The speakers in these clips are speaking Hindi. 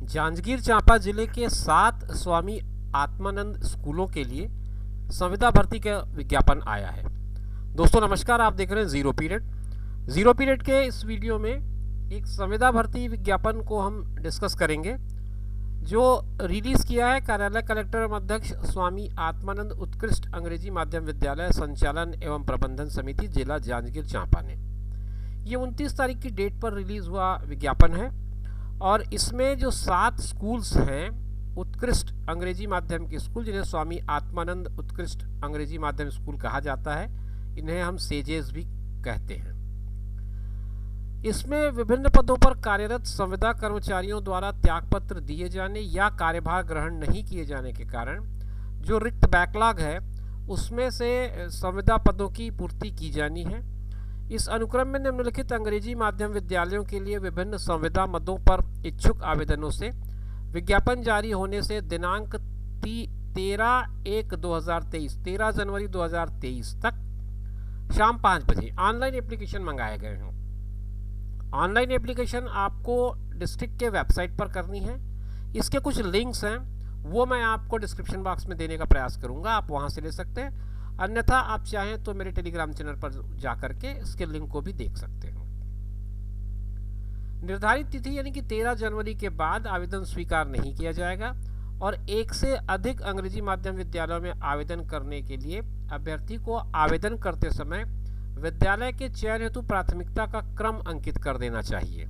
जांजगीर चांपा जिले के 7 स्वामी आत्मानंद स्कूलों के लिए संविदा भर्ती का विज्ञापन आया है। दोस्तों नमस्कार, आप देख रहे हैं ज़ीरो पीरियड के इस वीडियो में एक संविदा भर्ती विज्ञापन को हम डिस्कस करेंगे जो रिलीज़ किया है कार्यालय कलेक्टर एवं अध्यक्ष स्वामी आत्मानंद उत्कृष्ट अंग्रेजी माध्यम विद्यालय संचालन एवं प्रबंधन समिति जिला जांजगीर चांपा ने। ये 29 तारीख की डेट पर रिलीज़ हुआ विज्ञापन है और इसमें जो 7 स्कूल्स हैं उत्कृष्ट अंग्रेजी माध्यम के स्कूल, जिन्हें स्वामी आत्मानंद उत्कृष्ट अंग्रेजी माध्यम स्कूल कहा जाता है, इन्हें हम सेजेस भी कहते हैं। इसमें विभिन्न पदों पर कार्यरत संविदा कर्मचारियों द्वारा त्यागपत्र दिए जाने या कार्यभार ग्रहण नहीं किए जाने के कारण जो रिक्त बैकलॉग है उसमें से संविदा पदों की पूर्ति की जानी है। इस अनुक्रम में निम्नलिखित अंग्रेजी माध्यम विद्यालयों के लिए विभिन्न संविदा मदों पर इच्छुक आवेदनों से विज्ञापन जारी होने से दिनांक 13 जनवरी 2023 तक शाम 5 बजे ऑनलाइन एप्लीकेशन मंगाए गए हैं। ऑनलाइन एप्लीकेशन आपको डिस्ट्रिक्ट के वेबसाइट पर करनी है। इसके कुछ लिंक्स हैं, वो मैं आपको डिस्क्रिप्शन बॉक्स में देने का प्रयास करूँगा, आप वहाँ से ले सकते हैं। अन्यथा आप चाहें तो मेरे टेलीग्राम चैनल पर जा करके इसके लिंक को भी देख सकते हैं। निर्धारित तिथि यानी कि 13 जनवरी के बाद आवेदन स्वीकार नहीं किया जाएगा और एक से अधिक अंग्रेजी माध्यम विद्यालयों में आवेदन करने के लिए अभ्यर्थी को आवेदन करते समय विद्यालय के चयन हेतु प्राथमिकता का क्रम अंकित कर देना चाहिए।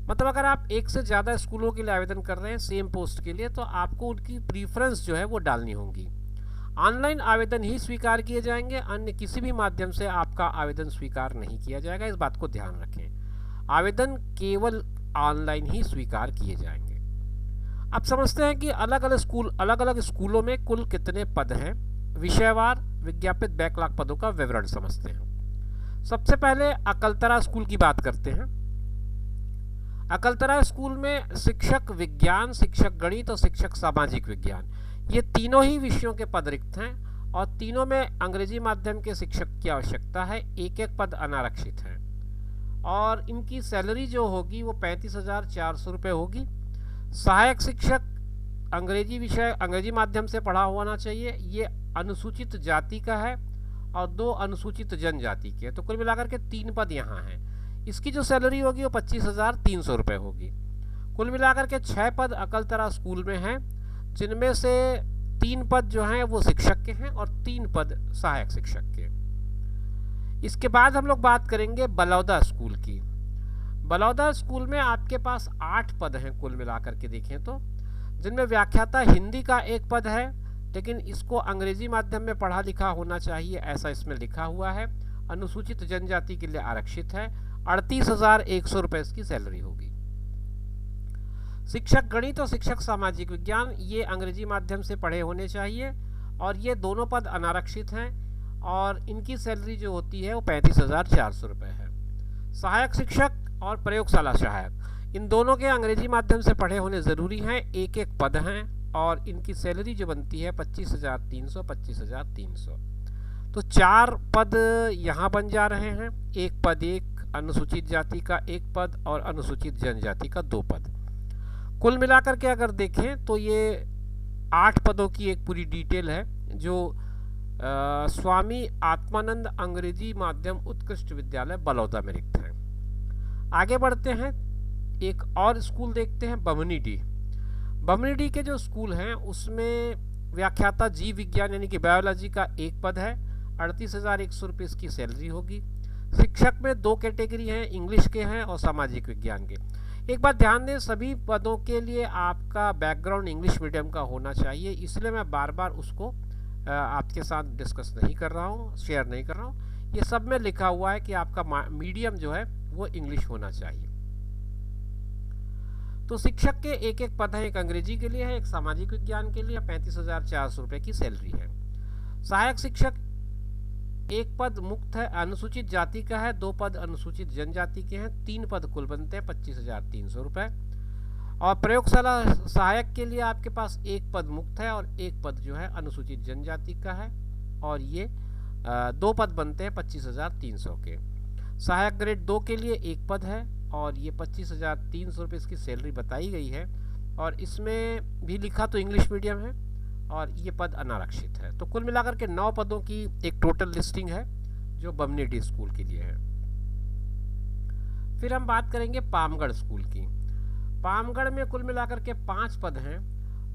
मतलब अगर आप एक से ज़्यादा स्कूलों के लिए आवेदन कर रहे हैं सेम पोस्ट के लिए, तो आपको उनकी प्रीफरेंस जो है वो डालनी होगी। ऑनलाइन आवेदन ही स्वीकार किए जाएंगे, अन्य किसी भी माध्यम से आपका आवेदन स्वीकार नहीं किया जाएगा, इस बात को ध्यान रखें। आवेदन केवल ऑनलाइन ही स्वीकार किए जाएंगे। अब समझते हैं कि अलग अलग स्कूलों में कुल कितने पद हैं। विषयवार विज्ञापित बैकलॉग पदों का विवरण समझते हैं। सबसे पहले अकलतरा स्कूल की बात करते हैं। अकलतरा स्कूल में शिक्षक विज्ञान, शिक्षक गणित और शिक्षक सामाजिक विज्ञान, ये तीनों ही विषयों के पद रिक्त हैं और तीनों में अंग्रेजी माध्यम के शिक्षक की आवश्यकता है। एक एक पद अनारक्षित हैं और इनकी सैलरी जो होगी वो 35,400 रुपये होगी। सहायक शिक्षक अंग्रेजी माध्यम से पढ़ा होना चाहिए। ये अनुसूचित जाति का है और 2 अनुसूचित जनजाति के, तो कुल मिलाकर के 3 पद यहाँ हैं। इसकी जो सैलरी होगी वो 25,300 रुपये होगी। कुल मिलाकर के 6 पद अकलतरा स्कूल में हैं, जिनमें से 3 पद जो हैं वो शिक्षक के हैं और 3 पद सहायक शिक्षक के। इसके बाद हम लोग बात करेंगे बलौदा स्कूल की। बलौदा स्कूल में आपके पास 8 पद हैं कुल मिलाकर के देखें तो, जिनमें व्याख्याता हिंदी का 1 पद है, लेकिन इसको अंग्रेजी माध्यम में पढ़ा लिखा होना चाहिए, ऐसा इसमें लिखा हुआ है। अनुसूचित जनजाति के लिए आरक्षित है। 38,100 रुपये इसकी सैलरी होगी। शिक्षक गणित और शिक्षक सामाजिक विज्ञान, ये अंग्रेजी माध्यम से पढ़े होने चाहिए और ये दोनों पद अनारक्षित हैं और इनकी सैलरी जो होती है वो 35,400 रुपये है। सहायक शिक्षक और प्रयोगशाला सहायक, इन दोनों के अंग्रेजी माध्यम से पढ़े होने ज़रूरी हैं। एक एक पद हैं और इनकी सैलरी जो बनती है 25,300। तो 4 पद यहाँ बन जा रहे हैं। एक पद एक अनुसूचित जाति का 1 पद और अनुसूचित जनजाति का 2 पद। कुल मिलाकर के अगर देखें तो ये 8 पदों की एक पूरी डिटेल है जो स्वामी आत्मानंद अंग्रेजी माध्यम उत्कृष्ट विद्यालय बलौदा में रिक्त है। आगे बढ़ते हैं, एक और स्कूल देखते हैं, बमनीडी के जो स्कूल हैं उसमें व्याख्याता जीव विज्ञान यानी कि बायोलॉजी का 1 पद है। 38,100 रुपये इसकी सैलरी होगी। शिक्षक में 2 कैटेगरी हैं, इंग्लिश के हैं और सामाजिक विज्ञान के। एक बात ध्यान दें, सभी पदों के लिए आपका बैकग्राउंड इंग्लिश मीडियम का होना चाहिए, इसलिए मैं बार बार उसको आपके साथ डिस्कस नहीं कर रहा हूँ, शेयर नहीं कर रहा हूँ। ये सब में लिखा हुआ है कि आपका मीडियम जो है वो इंग्लिश होना चाहिए। तो शिक्षक के एक एक पद है, एक अंग्रेजी के लिए है, एक सामाजिक विज्ञान के लिए। 35,400 रुपये की सैलरी है। सहायक शिक्षक 1 पद मुक्त है, अनुसूचित जाति का है, 2 पद अनुसूचित जनजाति के हैं, 3 पद कुल बनते हैं 25,300 रुपये। और प्रयोगशाला सहायक के लिए आपके पास 1 पद मुक्त है और 1 पद जो है अनुसूचित जनजाति का है और ये 2 पद बनते हैं 25,300 के। सहायक ग्रेड 2 के लिए 1 पद है और ये 25,300 रुपये इसकी सैलरी बताई गई है। और इसमें भी लिखा तो इंग्लिश मीडियम है और ये पद अनारक्षित है। तो कुल मिलाकर के 9 पदों की एक टोटल लिस्टिंग है जो बमनी डी स्कूल के लिए है। फिर हम बात करेंगे पामगढ़ स्कूल की। पामगढ़ में कुल मिलाकर के 5 पद हैं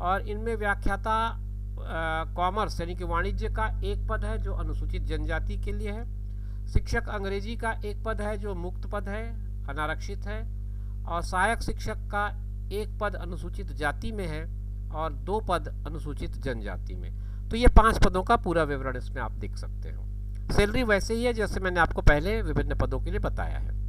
और इनमें व्याख्याता कॉमर्स यानी कि वाणिज्य का एक पद है जो अनुसूचित जनजाति के लिए है। शिक्षक अंग्रेजी का एक पद है जो मुक्त पद है, अनारक्षित है। और सहायक शिक्षक का एक पद अनुसूचित जाति में है और 2 पद अनुसूचित जनजाति में। तो ये 5 पदों का पूरा विवरण इसमें आप देख सकते हो। सैलरी वैसे ही है जैसे मैंने आपको पहले विभिन्न पदों के लिए बताया है।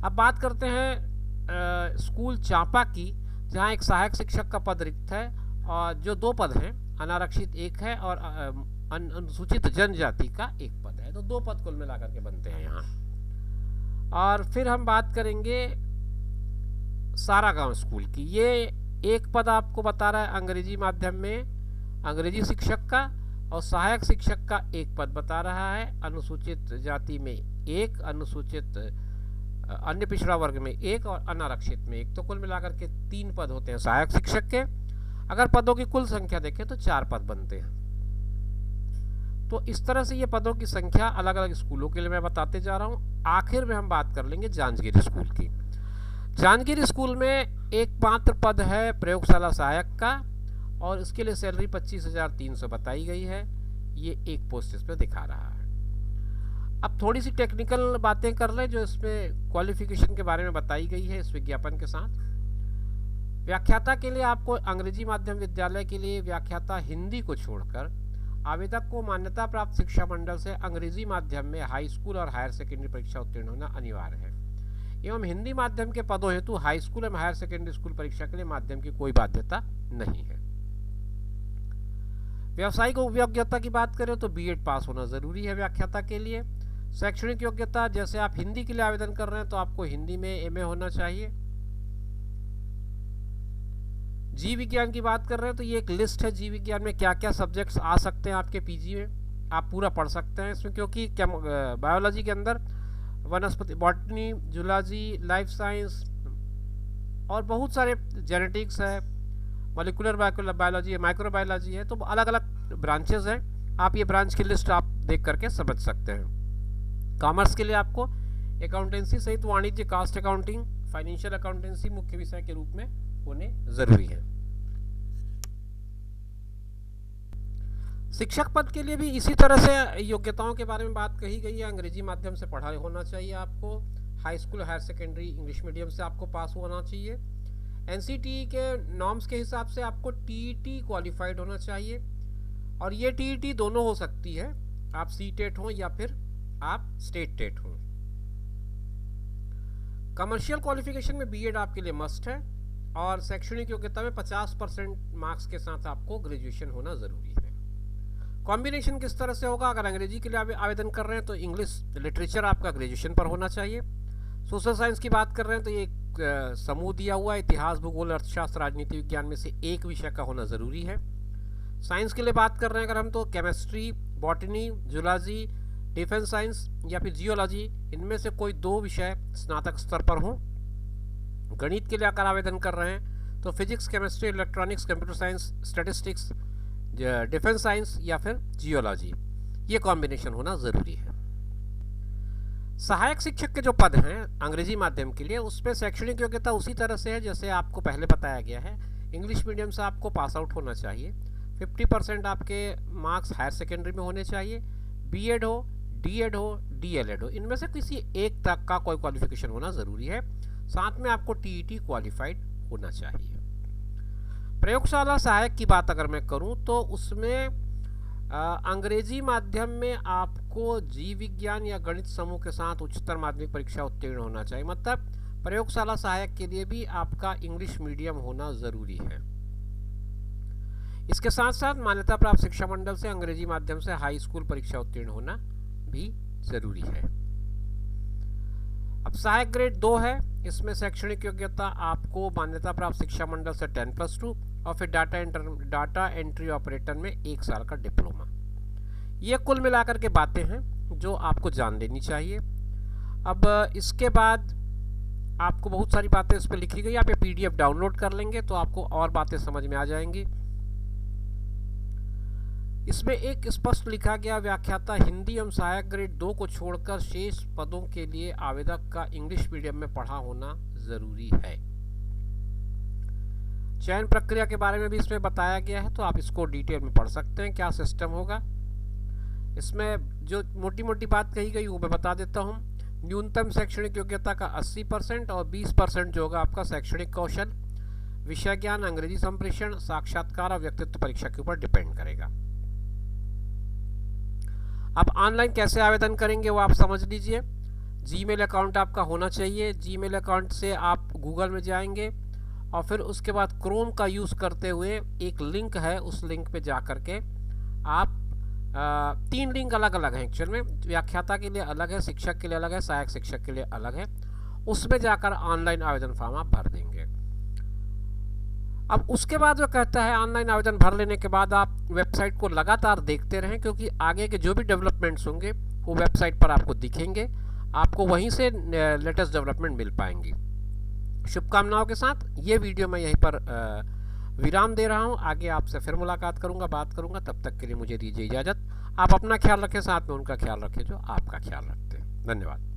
अब बात करते हैं स्कूल चांपा की, जहाँ एक सहायक शिक्षक का पद रिक्त है और जो 2 पद हैं, अनारक्षित एक है और अनुसूचित जनजाति का एक पद है। तो 2 पद कुल मिलाकर के बनते हैं यहाँ। और फिर हम बात करेंगे सारागांव स्कूल की। ये एक पद आपको बता रहा है अंग्रेजी माध्यम में अंग्रेजी शिक्षक का और सहायक शिक्षक का एक पद बता रहा है। अनुसूचित जाति में एक, अनुसूचित अन्य पिछड़ा वर्ग में एक और अनारक्षित में एक। तो कुल मिलाकर के 3 पद होते हैं सहायक शिक्षक के। अगर पदों की कुल संख्या देखें तो 4 पद बनते हैं। तो इस तरह से ये पदों की संख्या अलग अलग स्कूलों के लिए मैं बताते जा रहा हूँ। आखिर में हम बात कर लेंगे जांजगीर स्कूल की। जांजगीर स्कूल में एकमात्र पद है प्रयोगशाला सहायक का और इसके लिए सैलरी 25,300 बताई गई है। ये एक पोस्ट इस पर दिखा रहा है। अब थोड़ी सी टेक्निकल बातें कर लें जो इसमें क्वालिफिकेशन के बारे में बताई गई है इस विज्ञापन के साथ। व्याख्याता के लिए आपको अंग्रेजी माध्यम विद्यालय के लिए व्याख्याता हिंदी को छोड़कर आवेदक को मान्यता प्राप्त शिक्षा मंडल से अंग्रेजी माध्यम में हाई स्कूल और हायर सेकेंडरी परीक्षा उत्तीर्ण होना अनिवार्य है एवं हिंदी माध्यम के पदों हेतु हाई स्कूल एवं हायर सेकेंडरी स्कूल परीक्षा के लिए माध्यम की कोई बाध्यता नहीं है। व्यावसायिक योग्यता की बात करें तो बीएड पास होना जरूरी है व्याख्याता के लिए। शैक्षणिक योग्यता, जैसे आप हिंदी के लिए आवेदन कर रहे हैं तो आपको हिंदी में एमए होना चाहिए। जीव विज्ञान की बात कर रहे हैं तो ये एक लिस्ट है जीव विज्ञान में क्या क्या सब्जेक्ट्स आ सकते हैं आपके पीजी में। आप पूरा पढ़ सकते हैं इसमें, क्योंकि बायोलॉजी के अंदर वनस्पति, बॉटनी, जूलॉजी, लाइफ साइंस और बहुत सारे जेनेटिक्स है, मॉलिक्यूलर बायोलॉजी है, माइक्रोबायोलॉजी है। तो अलग अलग ब्रांचेस हैं। आप ये ब्रांच की लिस्ट आप देख करके समझ सकते हैं। कॉमर्स के लिए आपको अकाउंटेंसी सहित वाणिज्य, कास्ट अकाउंटिंग, फाइनेंशियल अकाउंटेंसी मुख्य विषय के रूप में होने जरूरी है। शिक्षक पद के लिए भी इसी तरह से योग्यताओं के बारे में बात कही गई है। अंग्रेजी माध्यम से पढ़ा होना चाहिए आपको, high school higher secondary English medium से आपको पास होना चाहिए। एनसीटीई के नॉर्म्स के हिसाब से आपको टीईटी क्वालिफाइड होना चाहिए और ये टीईटी दोनों हो सकती है, आप सीटेट हो या फिर आप स्टेट टेट हो। कमर्शियल क्वालिफिकेशन में बीएड आपके लिए मस्ट है और शैक्षणिक योग्यता में 50% मार्क्स के साथ आपको ग्रेजुएशन होना जरूरी है। कॉम्बिनेशन किस तरह से होगा? अगर अंग्रेजी के लिए आवेदन कर रहे हैं तो इंग्लिश लिटरेचर आपका ग्रेजुएशन पर होना चाहिए। सोशल साइंस की बात कर रहे हैं तो ये एक समूह दिया हुआ है, इतिहास, भूगोल, अर्थशास्त्र, राजनीति विज्ञान में से एक विषय का होना जरूरी है। साइंस के लिए बात कर रहे हैं अगर हम तो chemistry, botany, zoology, defence science या फिर जियोलॉजी, इनमें से कोई 2 विषय स्नातक स्तर पर हों। गणित के लिए अगर आवेदन कर रहे हैं तो physics, chemistry, electronics, computer science, statistics, defence science या फिर जियोलॉजी, ये कॉम्बिनेशन होना ज़रूरी है। सहायक शिक्षक के जो पद हैं अंग्रेजी माध्यम के लिए, उसमें शैक्षणिक योग्यता उसी तरह से है जैसे आपको पहले बताया गया है। इंग्लिश मीडियम से आपको पास आउट होना चाहिए। 50% आपके मार्क्स हायर सेकेंडरी में होने चाहिए। बीएड हो, डीएड हो, डीएलएड हो, इनमें से किसी एक तक का कोई क्वालिफिकेशन होना ज़रूरी है। साथ में आपको टीईटी क्वालिफाइड होना चाहिए। प्रयोगशाला सहायक की बात अगर मैं करूं तो उसमें अंग्रेजी माध्यम में आपको जीव विज्ञान या गणित समूह के साथ उच्चतर माध्यमिक परीक्षा उत्तीर्ण होना चाहिए। मतलब प्रयोगशाला सहायक के लिए भी आपका इंग्लिश मीडियम होना ज़रूरी है। इसके साथ साथ मान्यता प्राप्त शिक्षा मंडल से अंग्रेजी माध्यम से हाई स्कूल परीक्षा उत्तीर्ण होना भी ज़रूरी है। अब सहायक ग्रेड 2 है, इसमें शैक्षणिक योग्यता आपको मान्यता प्राप्त शिक्षा मंडल से 10+2 और फिर डाटा एंट्री ऑपरेटर में 1 साल का डिप्लोमा। ये कुल मिलाकर के बातें हैं जो आपको जान लेनी चाहिए। अब इसके बाद आपको बहुत सारी बातें इस पर लिखी गई, आप ये PDF डाउनलोड कर लेंगे तो आपको और बातें समझ में आ जाएंगी। इसमें एक स्पष्ट लिखा गया व्याख्याता हिंदी एवं सहायक ग्रेड 2 को छोड़कर शेष पदों के लिए आवेदक का इंग्लिश मीडियम में पढ़ा होना जरूरी है। चयन प्रक्रिया के बारे में भी इसमें बताया गया है, तो आप इसको डिटेल में पढ़ सकते हैं क्या सिस्टम होगा। इसमें जो मोटी मोटी बात कही गई वो मैं बता देता हूँ। न्यूनतम शैक्षणिक योग्यता का 80% और 20% जो होगा आपका शैक्षणिक कौशल, विषय ज्ञान, अंग्रेजी संप्रेषण, साक्षात्कार और व्यक्तित्व परीक्षा के ऊपर डिपेंड करेगा। अब ऑनलाइन कैसे आवेदन करेंगे वो आप समझ लीजिए। जीमेल अकाउंट आपका होना चाहिए। जीमेल अकाउंट से आप गूगल में जाएंगे और फिर उसके बाद क्रोम का यूज़ करते हुए एक लिंक है, उस लिंक पे जा कर के आप 3 लिंक अलग अलग हैं एक्चुअल में। व्याख्याता के लिए अलग है, शिक्षक के लिए अलग है, सहायक शिक्षक के लिए अलग है। उसमें जाकर ऑनलाइन आवेदन फॉर्म आप भर देंगे। अब उसके बाद वो कहता है ऑनलाइन आवेदन भर लेने के बाद आप वेबसाइट को लगातार देखते रहें, क्योंकि आगे के जो भी डेवलपमेंट्स होंगे वो वेबसाइट पर आपको दिखेंगे, आपको वहीं से लेटेस्ट डेवलपमेंट मिल पाएंगी। शुभकामनाओं के साथ ये वीडियो मैं यहीं पर विराम दे रहा हूँ। आगे आपसे फिर मुलाकात करूँगा, बात करूँगा। तब तक के लिए मुझे दीजिए इजाज़त। आप अपना ख्याल रखें, साथ में उनका ख्याल रखें जो आपका ख्याल रखते हैं। धन्यवाद।